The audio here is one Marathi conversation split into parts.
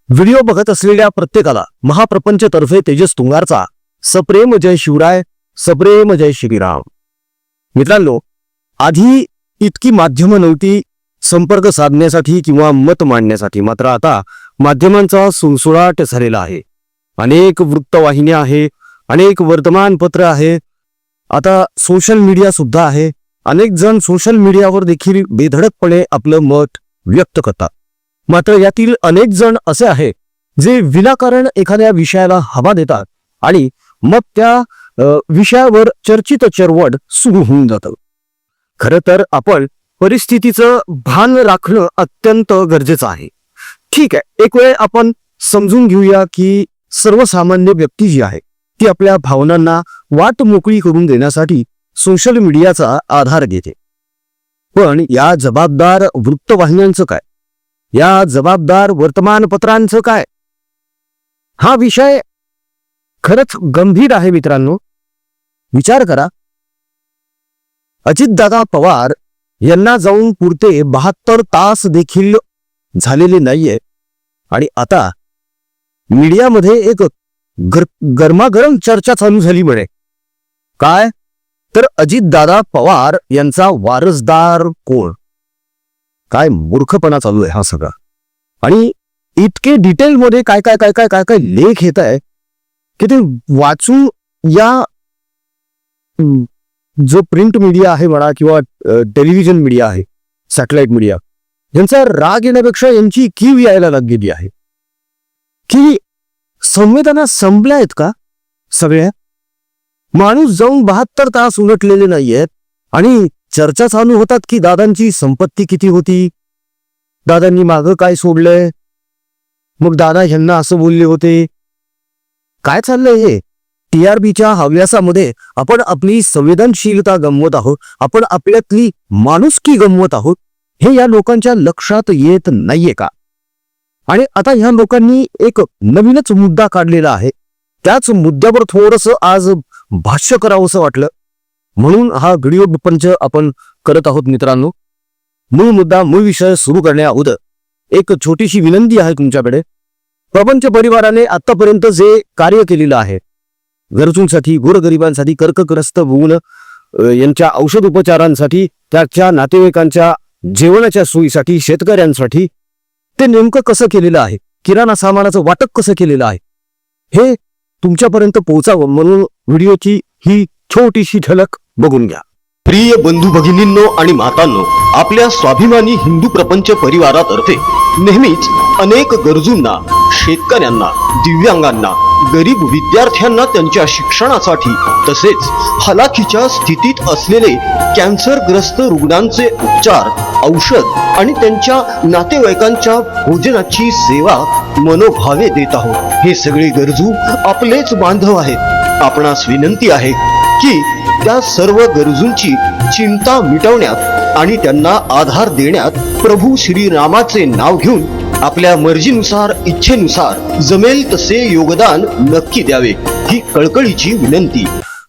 व्हिडिओ बघत असलेल्या प्रत्येकाला महाप्रपंचतर्फे तेजस तुंगारचा सप्रेम जय शिवराय, सप्रेम जय श्रीराम. मित्रांनो, आधी इतकी माध्यमं नव्हती संपर्क साधण्यासाठी किंवा मत मांडण्यासाठी. मात्र आता माध्यमांचा सुळसुळाट झालेला आहे. अनेक वृत्तवाहिन्या आहे, अनेक वर्तमानपत्र आहे, आता सोशल मीडिया सुद्धा आहे. अनेक जण सोशल मीडियावर देखील बेधडकपणे आपलं मत व्यक्त करतात. मात्र यातील अनेक जण असे आहे जे विनाकारण एखाद्या विषयाला हवा देतात आणि मग त्या विषयावर चर्चित चरवड सुरू होऊन जातं. खरं तर आपण परिस्थितीचं भान राखणं अत्यंत गरजेचं आहे. ठीक आहे, एक वेळ आपण समजून घेऊया की सर्वसामान्य व्यक्ती जी आहे ती आपल्या भावनांना वाट मोकळी करून देण्यासाठी सोशल मीडियाचा आधार घेते. पण या जबाबदार वृत्तवाहिन्यांचं काय, या जबाबदार वर्तमानपत्रांचं काय? हा विषय खरंच गंभीर आहे मित्रांनो. विचार करा, अजितदादा पवार यांना जाऊन पुरते 72 तास देखील झालेले नाहीये आणि आता मीडियामध्ये एक गरमागरम चर्चा चालू झाली म्हणे. काय तर अजितदादा पवार यांचा वारसदार कोण? काय मूर्खपणा चालू आहे हा सगळा. आणि इतके डिटेलमध्ये काय काय काय काय काय काय लेख येत आहे की ते वाचून या जो प्रिंट मीडिया आहे म्हणा किंवा टेलिव्हिजन मीडिया आहे, सॅटेलाइट मीडिया, यांचा राग येण्यापेक्षा यांची कीव यायला लागलेली आहे की संवेदना संपल्या आहेत का सगळ्या? माणूस जाऊन 72 तास उलटलेले नाहीयेत आणि चर्चा चालू होतात की दादांची संपत्ती किती होती, दादांनी मागं काय सोडलंय, मग दादा ह्यांना असं बोलले होते. काय चाललंय हे? टीआरपीच्या हव्यासामध्ये आपण आपली संवेदनशीलता गमवत आहोत, आपण आपल्यातली माणुसकी गमवत आहोत. हे या लोकांच्या लक्षात येत नाहीये का? आणि आता ह्या लोकांनी एक नवीनच मुद्दा काढलेला आहे. त्याच मुद्द्यावर थोडंसं आज भाष्य करावं असं वाटलं, म्हणून हा व्हिडिओ पंच आपण करत आहोत. मित्रांनो, मूळ मुद्दा, मूळ विषय सुरू करण्या अगोदर एक छोटीशी विनंती आहे तुमच्याकडे. प्रपंच परिवाराने आतापर्यंत जे कार्य केलेलं आहे, गरजूंसाठी, गोरगरिबांसाठी, कर्कग्रस्त होऊन यांच्या औषध उपचारांसाठी, त्याच्या नातेवाईकांच्या जेवणाच्या सोयीसाठी, शेतकऱ्यांसाठी, ते नेमकं कसं केलेलं आहे, किराणा सामानाचं वाटप कसं केलेलं आहे, हे तुमच्यापर्यंत पोहोचावं म्हणून व्हिडिओची ही छोटीशी झलक बघून घ्या. प्रिय बंधू भगिनींनो आणि मातांनो, आपल्या स्वाभिमानी हिंदू प्रपंच परिवारातर्फे नेहमीच अनेक गरजूंना, शेतकऱ्यांना, दिव्यांगांना, गरीब विद्यार्थ्यांना त्यांच्या शिक्षणासाठी, तसेच हलाखीच्या स्थितीत असलेले कॅन्सरग्रस्त रुग्णांचे उपचार, औषध आणि त्यांच्या नातेवाईकांच्या भोजनाची सेवा मनोभावे देत आहोत. हे सगळे गरजू आपलेच बांधव आहेत. आपणास विनंती आहे की त्या सर्व गरजूंची चिंता मिटवण्यात आणि त्यांना आधार देण्यात प्रभू श्रीरामाचे नाव घेऊन आपल्या मर्जीनुसार, इच्छेनुसार जमेल तसे योगदान नक्की द्यावे, ही कळकळीची विनंती.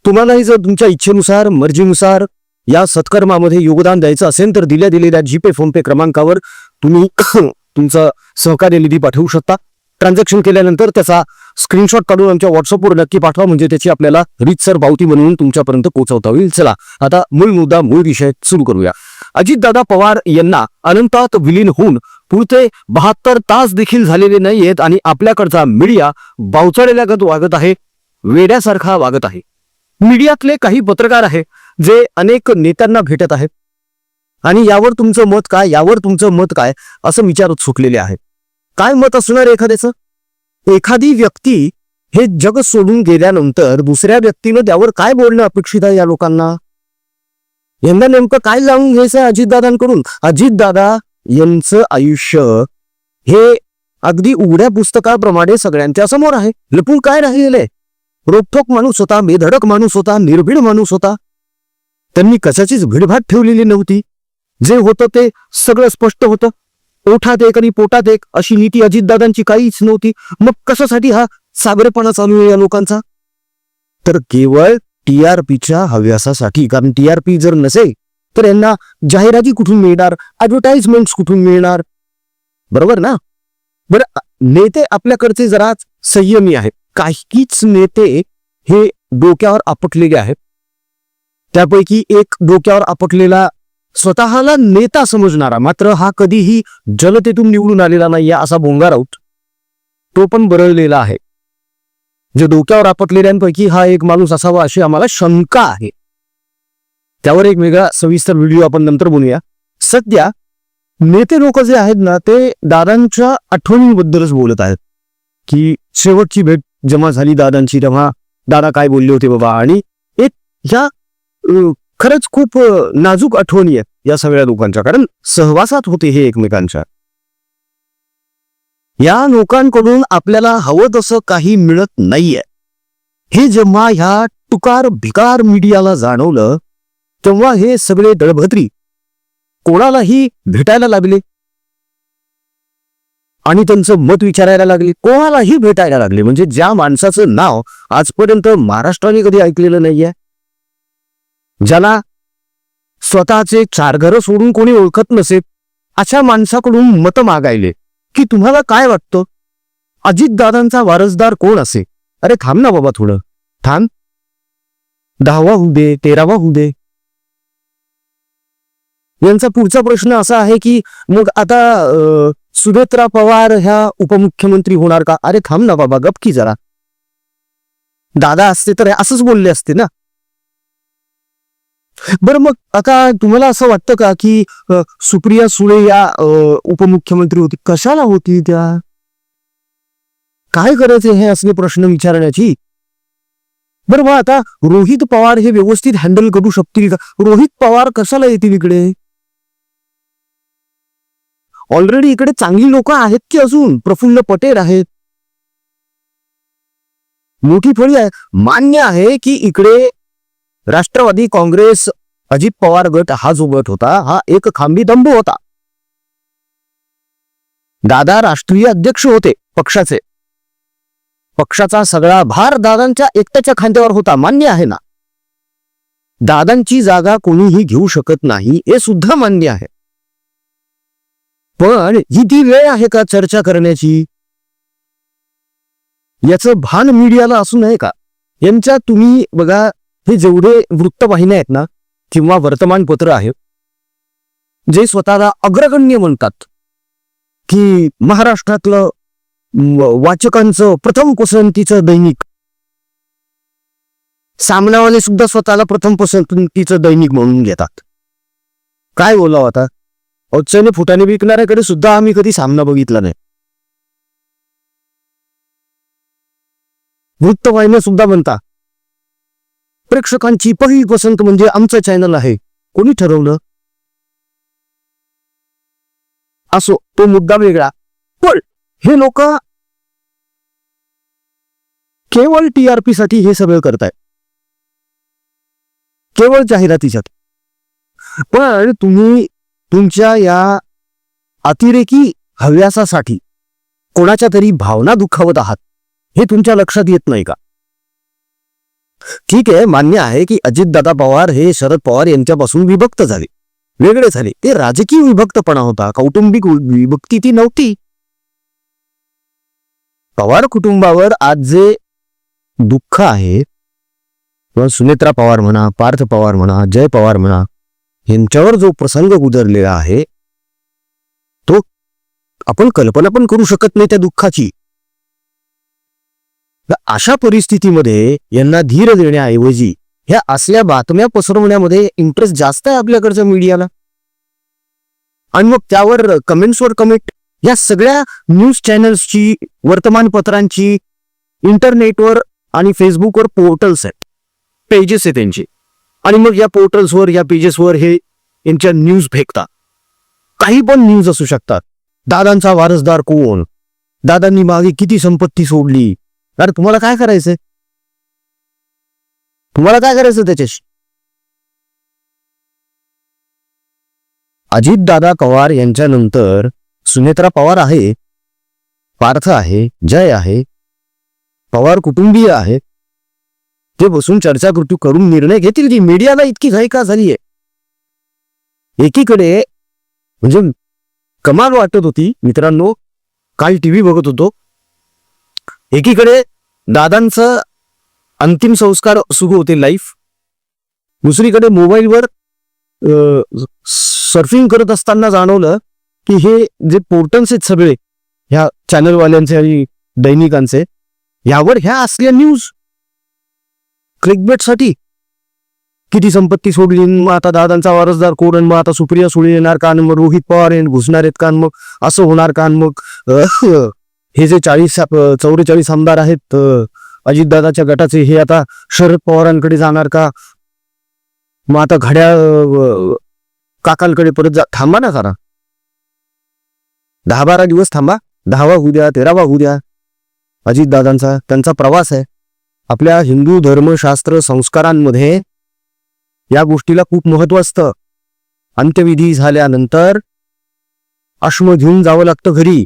तुम्हालाही जर तुमच्या इच्छेनुसार, मर्जीनुसार या सत्कर्मामध्ये योगदान द्यायचं असेल तर दिलेल्या जीपे, फोनपे क्रमांकावर तुम्ही तुमचं सहकार्य निधी पाठवू शकता. ट्रान्झॅक्शन केल्यानंतर त्याचा स्क्रीनशॉट काढून आमच्या व्हॉट्सअपवर नक्की पाठवा, म्हणजे त्याची आपल्याला रीतसर पावती बनवून तुमच्यापर्यंत पोहोचवता होईल. चला आता मूळ मुद्दा, मूळ विषय सुरू करूया. अजितदादा पवार यांना अनंतात विलीन होऊन पुरते 72 तास देखील झालेले नाहीयेत आणि आपल्याकडचा मीडिया बावचळलेल्यागत वागत आहे, वेड्यासारखा वागत आहे. मीडियातले काही पत्रकार आहे जे अनेक नेत्यांना भेटत आहेत आणि यावर तुमचं मत काय, यावर तुमचं मत काय असं विचारत सुटलेले आहे. काय मत असणार एखाद्याचं? एखादी व्यक्ती हे जग सोडून गेल्यानंतर दुसऱ्या व्यक्तीनं त्यावर काय बोलणं अपेक्षित आहे या लोकांना? यंदा नेमकं काय जाणून घ्यायचं आहे अजितदादांकडून? अजितदादा यांचं आयुष्य हे अगदी उघड्या पुस्तकाप्रमाणे सगळ्यांच्या समोर आहे. लपून काय राहिले? रोखोक माणूस होता, बेधडक माणूस होता, निर्भीड माणूस होता. त्यांनी कशाचीच भीडभाड ठेवलेली नव्हती. जे होतं ते सगळं स्पष्ट होतं. ओठात एक आणि पोटात एक अशी नीती अजितदादांची काहीच नव्हती. मग कशासाठी हा साबरेपणा चालू आहे या लोकांचा? तर केवळ टीआरपीच्या हव्यासासाठी. कारण टीआरपी जर नसेल तर यांना जाहिराती कुठून मिळणार, ऍडव्हर्टाइजमेंट कुठून मिळणार? बरोबर ना? बरं, नेते आपल्याकडचे जरा संयमी आहेत. काहीच नेते हे डोक्यावर आपटलेले आहेत. त्यापैकी एक डोक्यावर आपटलेला, स्वतःला नेता समजणारा, मात्र हा कधीही जनतेतून निवडून आलेला नाहीये असा भोंगा राऊत, तो पण बरळलेला आहे. जे डोक्यावर आपटलेल्यांपैकी हा एक माणूस असावा अशी आम्हाला शंका आहे. त्यावर एक वेगळा सविस्तर व्हिडिओ आपण नंतर बनवूया. सध्या नेते लोक जे आहेत ना, ते दादांच्या आठवणींबद्दलच बोलत आहेत की शेवटची भेट जेव्हा झाली दादांची तेव्हा दादा काय बोलले होते बाबा. आणि एक ह्या खरंच खूप नाजूक आठवणी आहेत या सगळ्या लोकांच्या, कारण सहवासात होते हे एकमेकांच्या. या लोकांकडून आपल्याला हवं तसं काही मिळत नाहीये हे जेव्हा ह्या टुकार भिकार मीडियाला जाणवलं, तेव्हा हे सगळे दळभद्री कोणालाही भेटायला लागले आणि त्यांचं मत विचारायला लागले. कोणालाही भेटायला लागले, म्हणजे ज्या माणसाचं नाव आजपर्यंत महाराष्ट्राने कधी ऐकलेलं नाहीये, ज्याला स्वतःचे 4 घरं सोडून कोणी ओळखत नसे, अशा माणसाकडून मत मागायले की तुम्हाला काय वाटतं अजितदादांचा वारसदार कोण असे. अरे थांब ना बाबा, थोडं थांब, 10वा होऊ दे, 13वा होऊ दे. यांचा पुढचा प्रश्न असा आहे की मग आता सुनेत्रा पवार ह्या उपमुख्यमंत्री होणार का. अरे थांब ना बाबा, गप की जरा. दादा असते तर असंच बोलले असते ना. बरं मग आता तुम्हाला असं वाटतं का की सुप्रिया सुळे या उपमुख्यमंत्री होती, कशाला होती त्या, काय करायचे हे असले प्रश्न विचारण्याची. बरं मग आता रोहित पवार हे व्यवस्थित हँडल करू शकतील का. रोहित पवार कशाला येतील इकडे. ऑलरेडी इकडे चांगली लोक आहेत की अजून. प्रफुल्ल पटेल आहेत, मोठी फळी आहे. मान्य आहे की इकडे राष्ट्रवादी काँग्रेस अजित पवार गट हा जो गट होता हा एक खांबी दंभ होता. दादा राष्ट्रीय अध्यक्ष होते पक्षाचे, पक्षाचा सगळा भार दादांच्या एकट्याच्या खांद्यावर होता. मान्य आहे ना. दादांची जागा कोणीही घेऊ शकत नाही हे सुद्धा मान्य आहे. पण ही ती वेळ आहे का चर्चा करण्याची. याचं भान मीडियाला असू नये का. यांच्या तुम्ही बघा, हे जेवढे वृत्तवाहिन्या आहेत ना किंवा वर्तमानपत्र आहेत जे स्वतःला अग्रगण्य म्हणतात की महाराष्ट्रातलं वाचकांचं प्रथम पसंतीचं दैनिक, सामनावाले सुद्धा स्वतःला प्रथम पसंतीचं दैनिक म्हणून घेतात. काय बोलावं आता. औचने फुटाने विकणाऱ्याकडे सुद्धा आम्ही कधी सामना बघितला नाही. वृत्तवाहिन्या सुद्धा म्हणता प्रेक्षकांची पहिली पसंत म्हणजे आमचं चॅनल आहे. कोणी ठरवलं. असो, तो मुद्दा वेगळा. पण हे लोक केवळ TRP साठी हे सगळं करतायत, केवळ जाहिरातीसाठी. पण तुम्ही तुमच्या या अतिरेकी हव्यासासाठी कोणाच्या तरी भावना दुखावत आहात हे तुमच्या लक्षात येत नाही का. ठीक आहे, मान्य आहे की अजितदादा पवार हे शरद पवार यांच्यापासून विभक्त झाले, वेगळे झाले. ते राजकीय विभक्तपणा होता, कौटुंबिक विभक्ती ती नव्हती. पवार कुटुंबावर आज जे दुःख आहे, सुनेत्रा पवार म्हणा, पार्थ पवार म्हणा, जय पवार म्हणा, यांच्यावर जो प्रसंग गुजरलेला आहे तो आपण कल्पना पण करू शकत नाही त्या दुःखाची. अशा परिस्थितीमध्ये यांना धीर देण्याऐवजी ह्या असल्या बातम्या पसरवण्यामध्ये इंटरेस्ट जास्त आहे आपल्याकडच्या मीडियाला. आणि मग त्यावर कमेंट्सवर कमेंट. या सगळ्या न्यूज चॅनल्सची, वर्तमानपत्रांची, इंटरनेटवर आणि फेसबुकवर पोर्टल्स आहेत, पेजेस आहेत त्यांचे. आणि मग या पोर्टल्सवर, या पेजेसवर हे यांच्या न्यूज फेकतात. काही पण न्यूज असू शकतात. दादांचा वारसदार कोण, दादांनी मागे किती संपत्ती सोडली. अरे तुम्हाला काय करायचंय, तुम्हाला काय करायचं त्याच्याशी. अजितदादा पवार यांच्यानंतर सुनेत्रा पवार आहे, पार्थ आहे, जय आहे, पवार कुटुंबीय आहे. ते बसून चर्चा करून निर्णय घेतील की. मीडियाला इतकी घाई का झालीये. एकीकडे म्हणजे कमाल वाटत होती मित्रांनो काल टीव्ही बघत होतो. एकीकडे दादांचं अंतिम संस्कार सुरू होते लाईव्ह, दुसरीकडे मोबाईलवर सर्फिंग करत असताना जाणवलं की हे जे पोर्टल्स आहेत सगळे ह्या चॅनलवाल्यांचे आणि दैनिकांचे, यावर ह्या असल्या न्यूज क्लिकबेटसाठी किती संपत्ती सोडली, मग आता दादांचा वारसदार कोण, मग आता सुप्रिया सुळे येणार का, मग रोहित पवार घुसणार आहेत का, मग असं होणार का, मग हे जे 44 आमदार आहेत अजितदादाच्या गटाचे, हे आता शरद पवारांकडे जाणार का, मग आता घड्याळ काकांकडे परत थांबा ना जरा, 10-12 दिवस थांबा, 10वा होऊ द्या, 13वा होऊ द्या. अजितदादांचा त्यांचा प्रवास आहे. आपल्या हिंदू धर्मशास्त्र संस्कारांमध्ये या गोष्टीला खूप महत्व असतं. अंत्यविधी झाल्यानंतर अश्म घेऊन जावं लागतं घरी.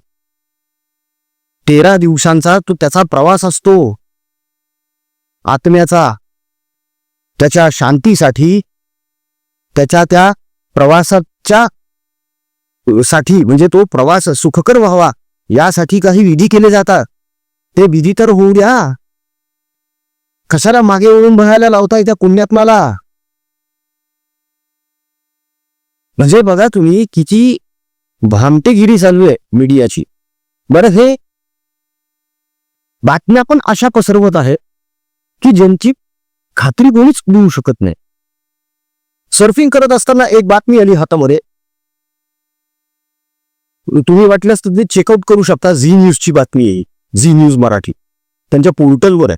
13 दिवसांचा तो त्याचा प्रवास असतो आत्म्याचा. त्याच्या शांतीसाठी, त्याच्या त्या प्रवासाच्या साठी, म्हणजे तो प्रवास सुखकर व्हावा यासाठी काही विधी केले जातात. ते विधी तर होऊ द्या, कशाला मागे वळून बघायला लावताय त्या पुण्यात्माला. म्हणजे बघा तुम्ही किती भामटेगिरी चालू आहे मीडियाची. बरं, हे बातम्या पण अशा पसरवत आहे की ज्यांची खात्री कोणीच देऊ शकत नाही. सर्फिंग करत असताना एक बातमी आली हातामध्ये, तुम्ही वाटल्यास तर ते चेकआउट करू शकता. झी न्यूजची बातमी आहे, झी न्यूज मराठी, त्यांच्या पोर्टलवर आहे.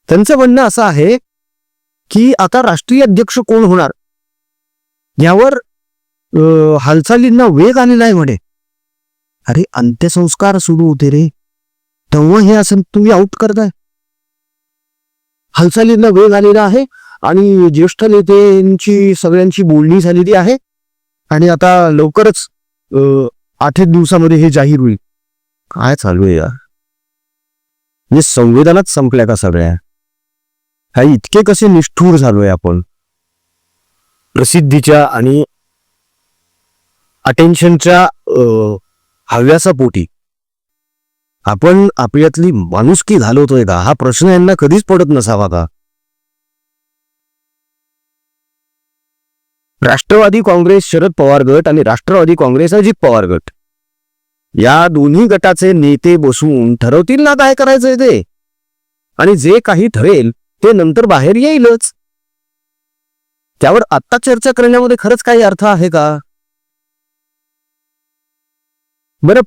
त्यांचं म्हणणं असं आहे की आता राष्ट्रीय अध्यक्ष कोण होणार यावर हालचालींना वेग आलेला आहे म्हणे. अरे अंत्यसंस्कार सुरू होते रे, तेव्हा हे असं तुम्ही आउट करताय. हालचालींना वेग आलेला आहे आणि ज्येष्ठ नेत्यांची सगळ्यांची बोलणी झालेली आहे आणि आता लवकरच 8 दिवसामध्ये हे जाहीर होईल. काय चालू आहे यार, म्हणजे संवेदनाच संपल्या का सगळ्या? हा इतके कसे निष्ठूर झालोय आपण प्रसिद्धीच्या आणि अटेन्शनच्या हव्यासापोटी. आपण आपल्यातली माणुसकी घालवतोय का, हा प्रश्न यांना कधीच पडत नसावा का? राष्ट्रवादी काँग्रेस शरद पवार गट आणि राष्ट्रवादी काँग्रेस अजित पवार गट, या दोन्ही गटाचे नेते बसून ठरवतील ना काय करायचंय ते, आणि जे काही ठरेल ते नंतर बाहेर येईलच. त्यावर आत्ता चर्चा करण्यामध्ये खरंच काही अर्थ आहे का? बरं,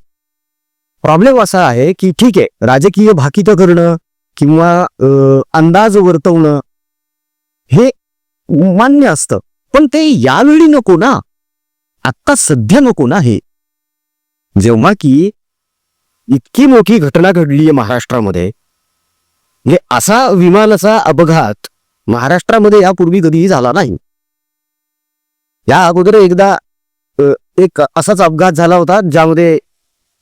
प्रॉब्लेम असा आहे की ठीक आहे, राजकीय भाकितं करणं किंवा अंदाज वर्तवणं हे मान्य असतं, पण ते यावेळी नको ना, आत्ता सध्या नको ना. हे जेव्हा की इतकी मोठी घटना घडली आहे महाराष्ट्रामध्ये, म्हणजे असा विमानाचा अपघात महाराष्ट्रामध्ये यापूर्वी कधीही झाला नाही. या अगोदर एकदा एक असाच अपघात झाला होता ज्यामध्ये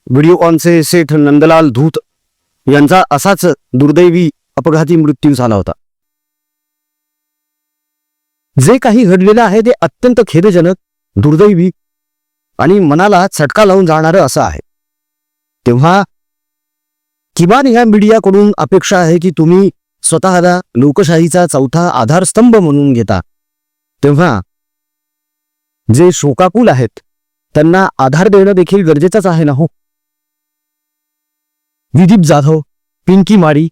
व्हिडिओकॉनचे सेठ नंदलाल धूत यांचा असाच दुर्दैवी अपघाती मृत्यू झाला होता. जे काही घडलेलं आहे ते अत्यंत खेदजनक, दुर्दैवी आणि मनाला चटका लावून जाणारं असं आहे. तेव्हा किमान या मीडियाकडून अपेक्षा आहे की तुम्ही स्वतःला लोकशाहीचा चौथा आधारस्तंभ म्हणून घेता, तेव्हा जे शोकाकुल आहेत त्यांना आधार देणं देखील गरजेचंच आहे ना हो. विदीप जाधव, पिंकी माळी,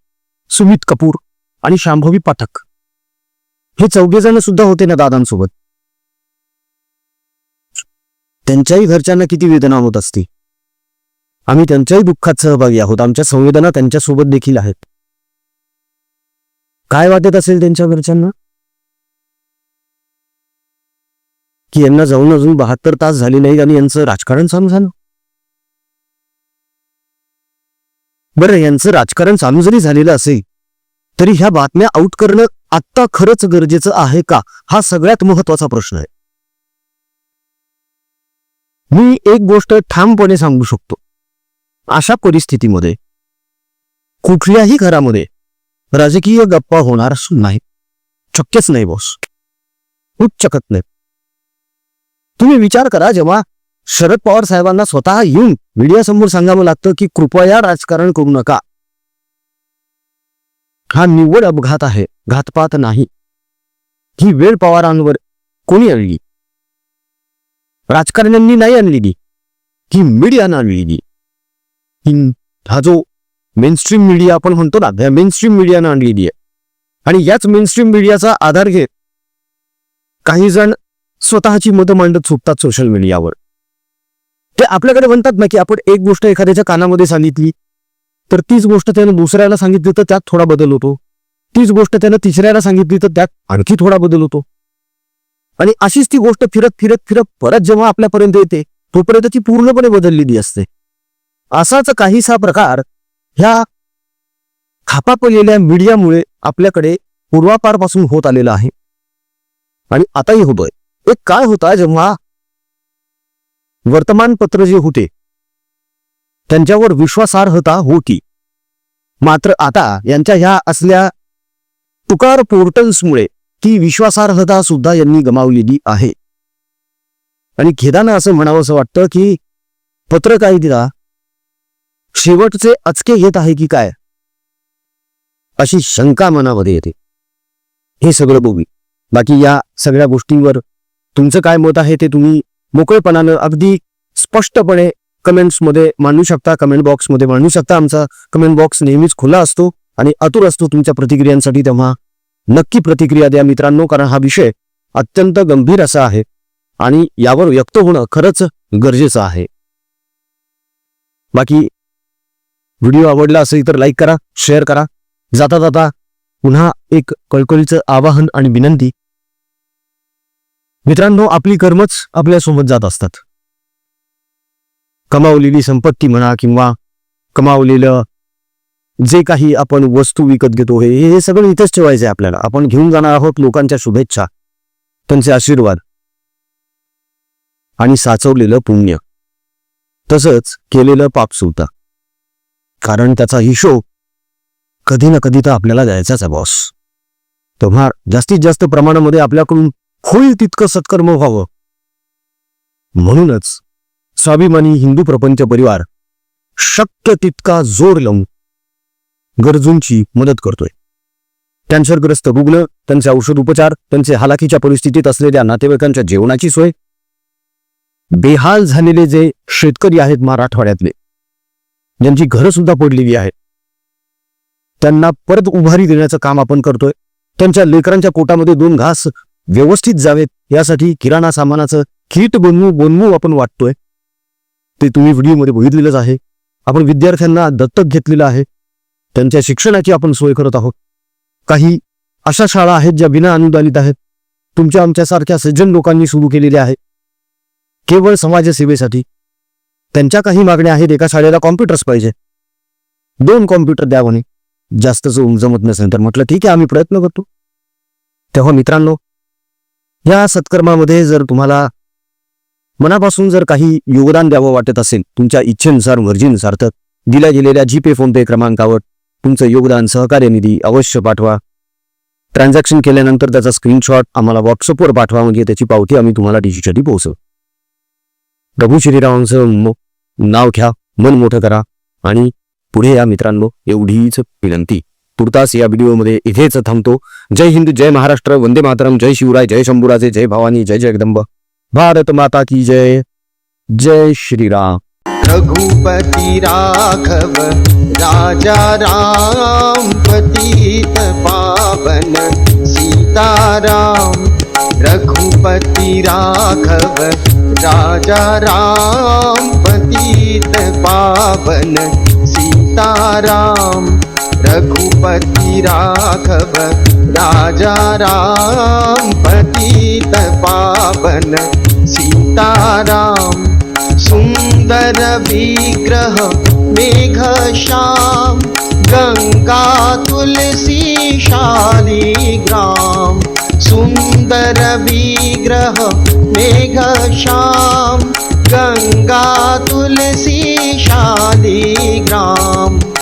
सुमित कपूर आणि शांभवी पाठक हे 4 जण सुद्धा होते ना दादांसोबत. त्यांच्याही घरच्यांना किती वेदना होत असती. आम्ही त्यांच्याही दुःखात सहभागी आहोत, आमच्या संवेदना त्यांच्यासोबत देखील आहेत. काय वाटत असेल त्यांच्या घरच्यांना की यांना जाऊन अजून 72 तास झाले नाहीत आणि यांचं राजकारण चालू झालं. बरं, यांचं राजकारण चालू जरी झालेलं असेल तरी ह्या बातम्या आउट करणं आत्ता खरंच गरजेचं आहे का, हा सगळ्यात महत्वाचा प्रश्न आहे. मी एक गोष्ट ठामपणे सांगू शकतो, अशा परिस्थितीमध्ये कुठल्याही घरामध्ये राजकीय गप्पा होणार नाही, शक्यच नाही बॉस, होऊच शकत नाही. तुम्ही विचार करा, जेव्हा शरद पवार साहेबांना स्वतः येऊन मीडियासमोर सांगावं लागतं की कृपया राजकारण करू नका. हा निव्वळ अपघात आहे, घातपात नाही. ही वेळ पवारांवर कोणी आणली? राजकारण्यांनी नाही आणलेली, ही मीडियानं आणलेली. हा जो मेनस्ट्रीम मीडिया आपण म्हणतो ना, त्या मेनस्ट्रीम मीडियानं आणलेली आहे. आणि याच मेनस्ट्रीम मीडियाचा आधार घेत काही जण स्वतःची मतं मांडत सुटतात सोशल मीडियावर. ते आपल्याकडे म्हणतात ना की आपण एक गोष्ट एखाद्याच्या कानामध्ये सांगितली तर तीच गोष्ट त्यानं दुसऱ्याला सांगितली तर त्यात थोडा बदल होतो, तीच गोष्ट त्यानं तिसऱ्याला सांगितली तर त्यात आणखी थोडा बदल होतो. आणि अशीच ती गोष्ट फिरत फिरत फिरत परत जेव्हा आपल्यापर्यंत येते तोपर्यंत ती पूर्णपणे बदललेली असते. असाच काहीसा प्रकार ह्या खापापलेल्या मीडियामुळे आपल्याकडे पूर्वापारपासून होत आलेला आहे आणि आताही होतोय. एक काळ होता जेव्हा वर्तमानपत्र जे होते त्यांच्यावर विश्वासार्हता होती, मात्र आता यांच्या ह्या असल्या तुकार पोर्टल्समुळे ती विश्वासार्हता सुद्धा यांनी गमावलेली आहे. आणि खेदानं असं म्हणावंसं वाटतं की पत्रकारिता शेवटचे अचके घेत आहे की काय, अशी शंका मनामध्ये येते. हे सगळं बघू. बाकी या सगळ्या गोष्टींवर तुमचं काय मत आहे ते तुम्ही मोकळेपणानं अगदी स्पष्टपणे कमेंट्समध्ये मांडू शकता, कमेंट बॉक्समध्ये मांडू शकता. आमचा कमेंट बॉक्स नेहमीच खुला असतो आणि आतुर असतो तुमच्या प्रतिक्रियांसाठी. तेव्हा नक्की प्रतिक्रिया द्या मित्रांनो, कारण हा विषय अत्यंत गंभीर असा आहे आणि यावर व्यक्त होणं खरंच गरजेचं आहे. बाकी व्हिडिओ आवडला असेल तर लाईक करा, शेअर करा. जाता जाता पुन्हा एक कळकळीचं आवाहन आणि विनंती. मित्रांनो, आपली कर्मच आपल्यासोबत जात असतात. कमावलेली संपत्ती म्हणा किंवा कमावलेलं जे काही आपण वस्तू विकत घेतो हे सगळं इथेच ठेवायचं आहे आपल्याला. आपण घेऊन जाणार आहोत लोकांच्या शुभेच्छा, त्यांचे आशीर्वाद आणि साचवलेलं पुण्य, तसंच केलेलं पाप सुद्धा. कारण त्याचा हिशोब कधी ना कधी तर आपल्याला द्यायचाच आहे बॉस. तेव्हा जास्तीत जास्त प्रमाणामध्ये आपल्याकडून होईल तितकं सत्कर्म व्हावं म्हणूनच स्वाभिमानी हिंदू प्रपंच परिवार शक्य तितका जोर लावून गरजूंची मदत करतोय. कॅन्सरग्रस्त रुग्ण, त्यांचे औषध उपचार, त्यांचे हालाकीच्या परिस्थितीत असलेल्या नातेवाईकांच्या जेवणाची सोय, बेहाल झालेले जे शेतकरी आहेत मराठवाड्यातले, ज्यांची घरं सुद्धा पडलेली आहेत, त्यांना परत उभारी देण्याचं काम आपण करतोय. त्यांच्या लेकरांच्या पोटामध्ये 2 घास व्यवस्थित जावेत यासाठी किराणा सामानाचं किट बनवू आपण वाटतोय. ते तुम्ही व्हिडिओमध्ये बघितलेलंच आहे. आपण विद्यार्थ्यांना दत्तक घेतलेलं आहे, त्यांच्या शिक्षणाची आपण सोय करत आहोत. काही अशा शाळा आहेत ज्या विना अनुदानित आहेत, तुमच्या आमच्यासारख्या सज्जन लोकांनी सुरू केलेल्या आहेत केवळ समाजसेवेसाठी. त्यांच्या काही मागण्या आहेत. एका शाळेला कॉम्प्युटर्स पाहिजे, 2 कॉम्प्युटर द्या म्हणे. जास्तच जमत नसेल तर म्हटलं ठीक आहे, आम्ही प्रयत्न करतो. तेव्हा मित्रांनो, या सत्कर्मामध्ये जर तुम्हाला मनापासून जर काही योगदान द्यावं वाटत असेल, तुमच्या इच्छेनुसार मर्जीनुसार, तर दिल्या गेलेल्या जीपे फोनपे क्रमांकावर तुमचं योगदान सहकार्य निधी अवश्य पाठवा. ट्रान्झॅक्शन केल्यानंतर त्याचा स्क्रीनशॉट आम्हाला व्हॉट्सअपवर पाठवा, म्हणजे त्याची पावती आम्ही तुम्हाला डिजिटली पोहोचवू. प्रभू श्रीरामांचं नाव घ्या, मन मोठं करा आणि पुढे या मित्रांनो, एवढीच विनंती. तुर्तास या व्हिडिओमध्ये इथेच थांबतो. जय हिंद, जय महाराष्ट्र, वंदे मातरम, जय शिवराय, जय शंभूराजे, जय भवानी, जय जगदंब, भारत माता की जय. जय श्रीराम. रघुपति राघव राजा राम, पतित पावन सीताराम. रघुपति राघव राजा राम, पतित पावन सीताराम. रघुपति राघव राजा राम, पतित पावन सीताराम. सुंदर विग्रह मेघ श्याम, गंगा तुलसी शालिग्राम. सुंदर विग्रह मेघ श्याम, गंगा तुलसी शालिग्राम.